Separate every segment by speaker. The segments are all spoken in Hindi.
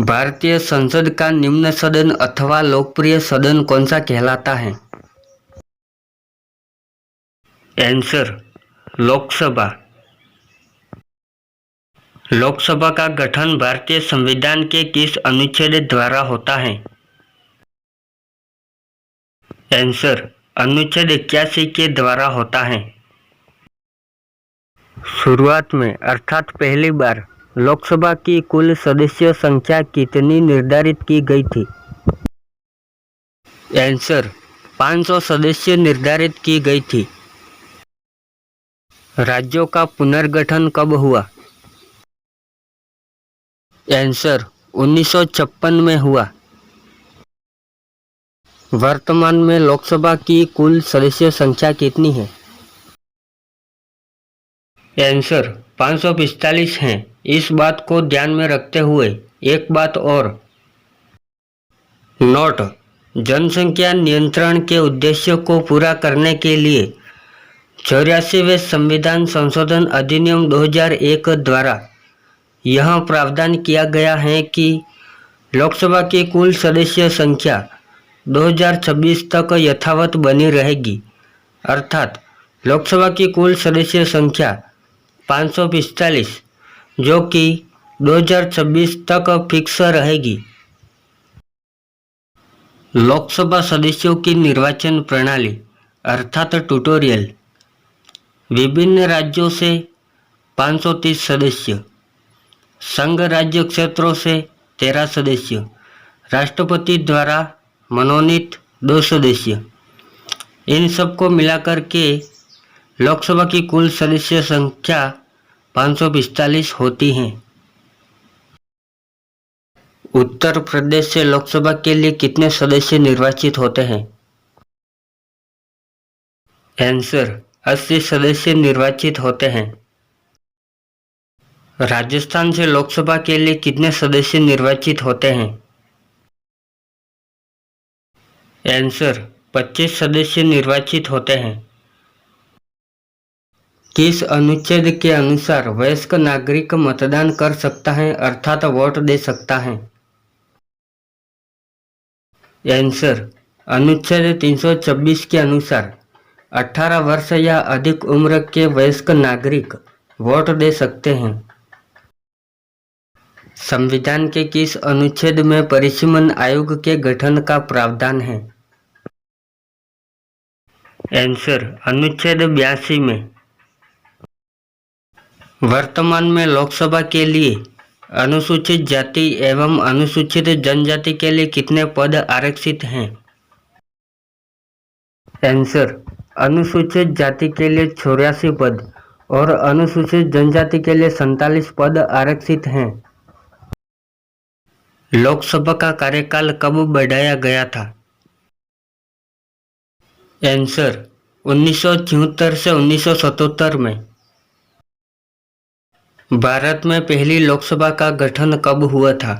Speaker 1: भारतीय संसद का निम्न सदन अथवा लोकप्रिय सदन कौन सा कहलाता है? आंसर लोकसभा। लोकसभा का गठन भारतीय संविधान के किस अनुच्छेद द्वारा होता है? आंसर अनुच्छेद 81 के द्वारा होता है। शुरुआत में अर्थात पहली बार लोकसभा की कुल सदस्य संख्या कितनी निर्धारित की गई थी? आंसर 500 सदस्य निर्धारित की गई थी। राज्यों का पुनर्गठन कब हुआ? आंसर 1956 में हुआ। वर्तमान में लोकसभा की कुल सदस्य संख्या कितनी है? आंसर 545 है। इस बात को ध्यान में रखते हुए एक बात और नोट, जनसंख्या नियंत्रण के उद्देश्य को पूरा करने के लिए 84वें संविधान संशोधन अधिनियम 2001 द्वारा यह प्रावधान किया गया है कि लोकसभा की कुल सदस्य संख्या 2026 तक यथावत बनी रहेगी, अर्थात लोकसभा की कुल सदस्य संख्या 545 जो कि 2026 तक फिक्स रहेगी। लोकसभा सदस्यों की निर्वाचन प्रणाली अर्थात ट्यूटोरियल। विभिन्न राज्यों से 530 सदस्य, संघ राज्य क्षेत्रों से 13 सदस्य, राष्ट्रपति द्वारा मनोनीत 2 सदस्य। इन सबको मिलाकर के लोकसभा की कुल सदस्य संख्या 545 होती है। उत्तर प्रदेश से लोकसभा के लिए कितने सदस्य निर्वाचित होते हैं? आंसर 80 सदस्य निर्वाचित होते हैं। राजस्थान से लोकसभा के लिए कितने सदस्य निर्वाचित होते हैं? आंसर 25 सदस्य निर्वाचित होते हैं। किस अनुच्छेद के अनुसार वयस्क नागरिक मतदान कर सकता है अर्थात वोट दे सकता है? आंसर अनुच्छेद 326 के अनुसार 18 वर्ष या अधिक उम्र के वयस्क नागरिक वोट दे सकते हैं। संविधान के किस अनुच्छेद में परिसीमन आयोग के गठन का प्रावधान है? आंसर अनुच्छेद 82 में। वर्तमान में लोकसभा के लिए अनुसूचित जाति एवं अनुसूचित जनजाति के लिए कितने पद आरक्षित हैं? आंसर अनुसूचित जाति के लिए 84 पद और अनुसूचित जनजाति के लिए 47 पद आरक्षित हैं। लोकसभा का कार्यकाल कब बढ़ाया गया था? आंसर 1974 से 1977 में। भारत में पहली लोकसभा का गठन कब हुआ था?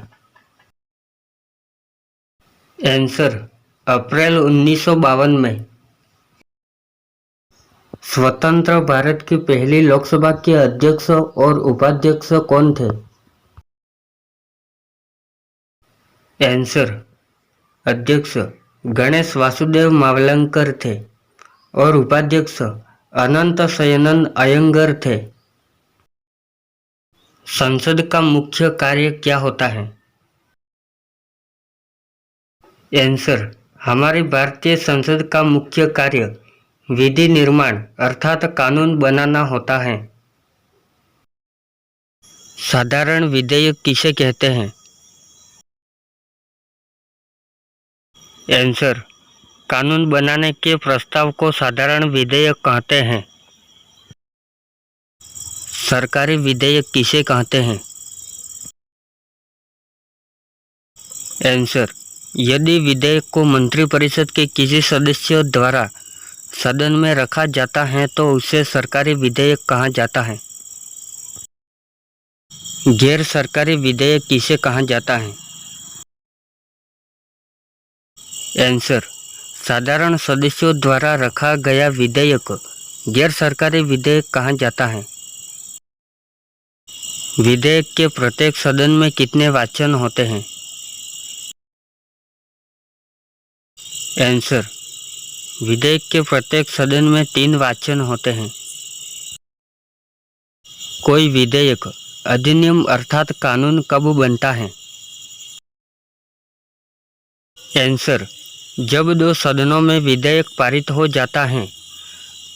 Speaker 1: आंसर अप्रैल 1952 में। स्वतंत्र भारत की पहली लोकसभा के अध्यक्ष और उपाध्यक्ष कौन थे? आंसर अध्यक्ष गणेश वासुदेव मावलंकर थे और उपाध्यक्ष अनंत शयनन अयंगर थे। संसद का मुख्य कार्य क्या होता है? आंसर हमारी भारतीय संसद का मुख्य कार्य विधि निर्माण अर्थात कानून बनाना होता है। साधारण विधेयक किसे कहते हैं? आंसर कानून बनाने के प्रस्ताव को साधारण विधेयक कहते हैं। सरकारी विधेयक किसे कहते हैं? आंसर यदि विधेयक को मंत्रिपरिषद के किसी सदस्य द्वारा सदन में रखा जाता है तो उसे सरकारी विधेयक कहा जाता है। गैर सरकारी विधेयक किसे कहा जाता है? आंसर साधारण सदस्यों द्वारा रखा गया विधेयक गैर सरकारी विधेयक कहा जाता है। विधेयक के प्रत्येक सदन में कितने वाचन होते हैं? आंसर, विधेयक के प्रत्येक सदन में 3 वाचन होते हैं। कोई विधेयक, अधिनियम अर्थात कानून कब बनता है? आंसर, जब 2 सदनों में विधेयक पारित हो जाता है,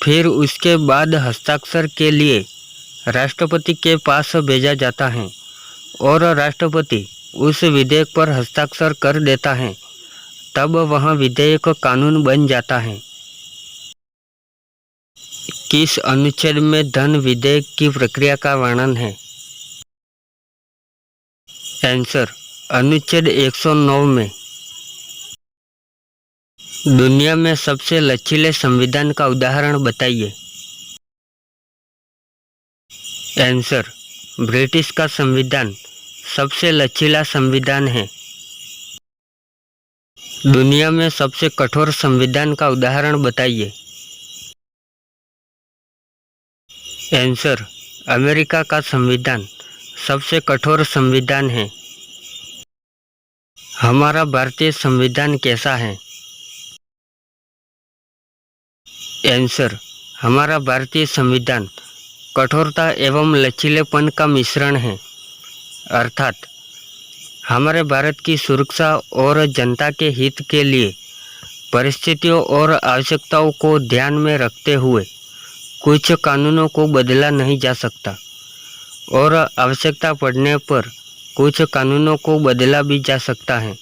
Speaker 1: फिर उसके बाद हस्ताक्षर के लिए राष्ट्रपति के पास भेजा जाता है और राष्ट्रपति उस विधेयक पर हस्ताक्षर कर देता है, तब वह विधेयक कानून बन जाता है। किस अनुच्छेद में धन विधेयक की प्रक्रिया का वर्णन है? आंसर, अनुच्छेद 109 में। दुनिया में सबसे लचीले संविधान का उदाहरण बताइए। आंसर, ब्रिटिश का संविधान सबसे लचीला संविधान है। दुनिया में सबसे कठोर संविधान का उदाहरण बताइए। आंसर, अमेरिका का संविधान सबसे कठोर संविधान है। हमारा भारतीय संविधान कैसा है? आंसर, हमारा भारतीय संविधान कठोरता एवं लचीलेपन का मिश्रण है, अर्थात हमारे भारत की सुरक्षा और जनता के हित के लिए परिस्थितियों और आवश्यकताओं को ध्यान में रखते हुए कुछ कानूनों को बदला नहीं जा सकता और आवश्यकता पड़ने पर कुछ कानूनों को बदला भी जा सकता है।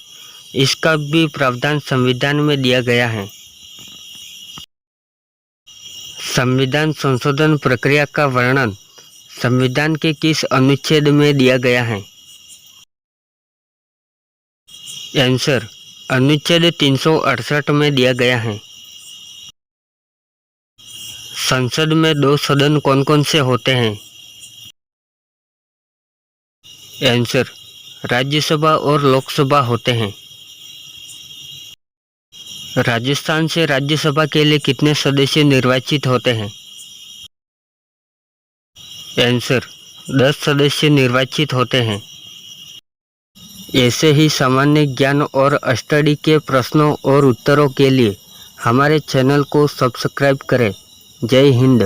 Speaker 1: इसका भी प्रावधान संविधान में दिया गया है। संविधान संशोधन प्रक्रिया का वर्णन संविधान के किस अनुच्छेद में दिया गया है? आंसर, अनुच्छेद 368 में दिया गया है। संसद में 2 सदन कौन कौन से होते हैं? आंसर, राज्यसभा और लोकसभा होते हैं। राजस्थान से राज्यसभा के लिए कितने सदस्य निर्वाचित होते हैं? आंसर, 10 सदस्य निर्वाचित होते हैं। ऐसे ही सामान्य ज्ञान और स्टडी के प्रश्नों और उत्तरों के लिए हमारे चैनल को सब्सक्राइब करें। जय हिंद।